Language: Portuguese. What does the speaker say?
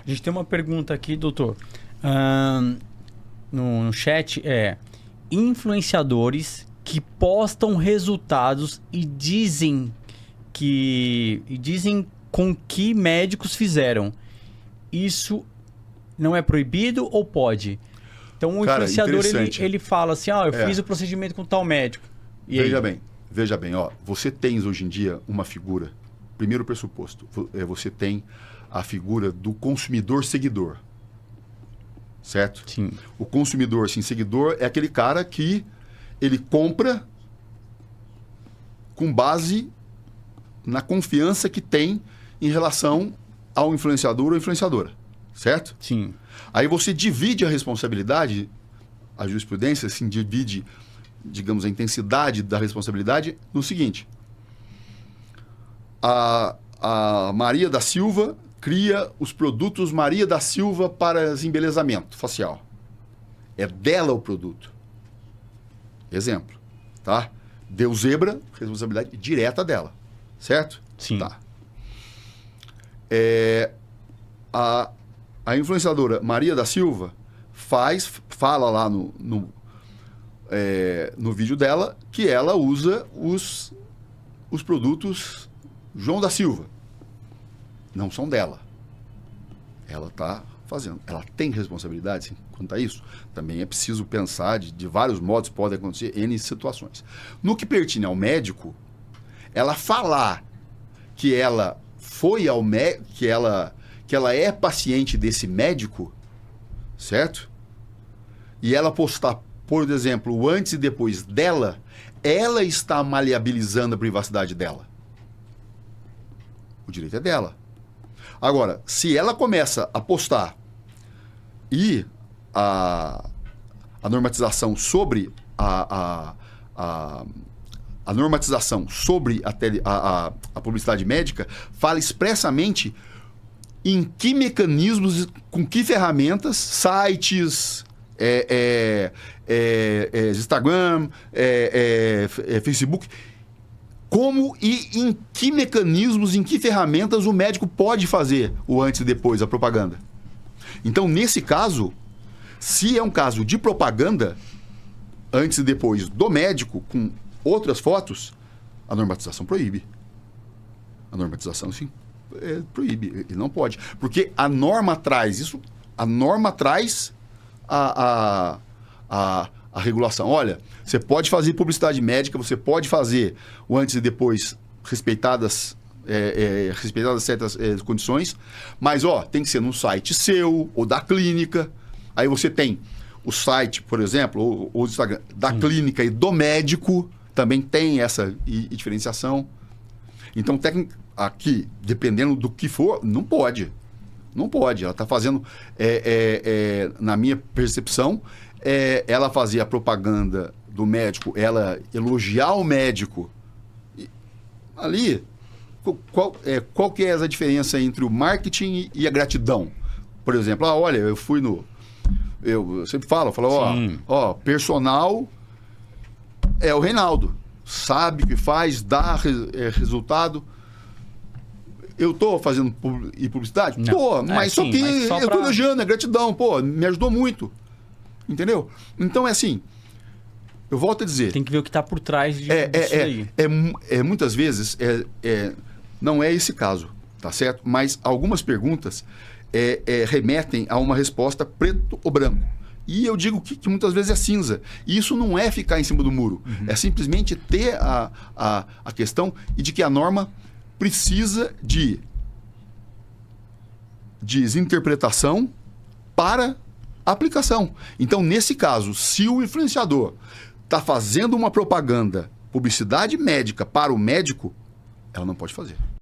A gente tem uma pergunta aqui, doutor. No chat influenciadores que postam resultados e dizem com que médicos fizeram. Isso não é proibido ou pode? Então o influenciador ele fala assim, eu fiz o procedimento com tal médico. E veja bem, você tem hoje em dia uma figura, primeiro pressuposto, você tem a figura do consumidor seguidor. Certo? Sim. O consumidor, sim, seguidor é aquele cara que ele compra com base na confiança que tem em relação ao influenciador ou influenciadora. Certo? Sim. Aí você divide a responsabilidade, a jurisprudência assim, divide, digamos, a intensidade da responsabilidade no seguinte. A Maria da Silva cria os produtos Maria da Silva para embelezamento facial. É dela o produto. Exemplo, tá? Deu zebra, responsabilidade direta dela. Certo? Sim. Tá. A influenciadora Maria da Silva fala lá no vídeo dela que ela usa os produtos João da Silva. Não são dela. Ela está fazendo. Ela tem responsabilidade sim, quanto a isso. Também é preciso pensar de vários modos, podem acontecer N situações. No que pertine ao médico, ela falar que ela foi ao médico, que ela é paciente desse médico, certo? E ela postar, por exemplo, o antes e depois dela, ela está maleabilizando a privacidade dela. O direito é dela. Agora, se ela começa a postar e a normatização sobre a normatização sobre a publicidade médica fala expressamente em que mecanismos, com que ferramentas, sites, Instagram, Facebook, como e em que mecanismos, em que ferramentas o médico pode fazer o antes e depois, a propaganda. Então, nesse caso, se é um caso de propaganda, antes e depois do médico, com outras fotos, a normatização proíbe. A normatização, sim, proíbe. Ele não pode. Porque a norma traz isso, a norma traz a regulação. Olha, você pode fazer publicidade médica, você pode fazer o antes e depois respeitadas certas condições, mas tem que ser num site seu ou da clínica. Aí você tem o site, por exemplo, ou o Instagram da clínica e do médico, também tem essa diferenciação. Então, aqui, dependendo do que for, não pode. Não pode. Ela está fazendo, na minha percepção, ela fazia a propaganda do médico, ela elogiar o médico. Ali, qual que é essa diferença entre o marketing e a gratidão? Por exemplo, olha, eu fui eu sempre falo, personal é o Reinaldo. Sabe o que faz, dá resultado. Eu estou fazendo publicidade? Não. Pô, mas só que eu estou elogiando, é gratidão, pô, me ajudou muito. Entendeu? Então é assim, eu volto a dizer... Tem que ver o que está por trás disso aí. Muitas vezes, não é esse caso, tá certo? Mas algumas perguntas remetem a uma resposta preto ou branco. E eu digo que muitas vezes é cinza. E isso não é ficar em cima do muro. Uhum. É simplesmente ter a questão e de que a norma precisa de desinterpretação para aplicação. Então, nesse caso, se o influenciador está fazendo uma propaganda, publicidade médica para o médico, ela não pode fazer.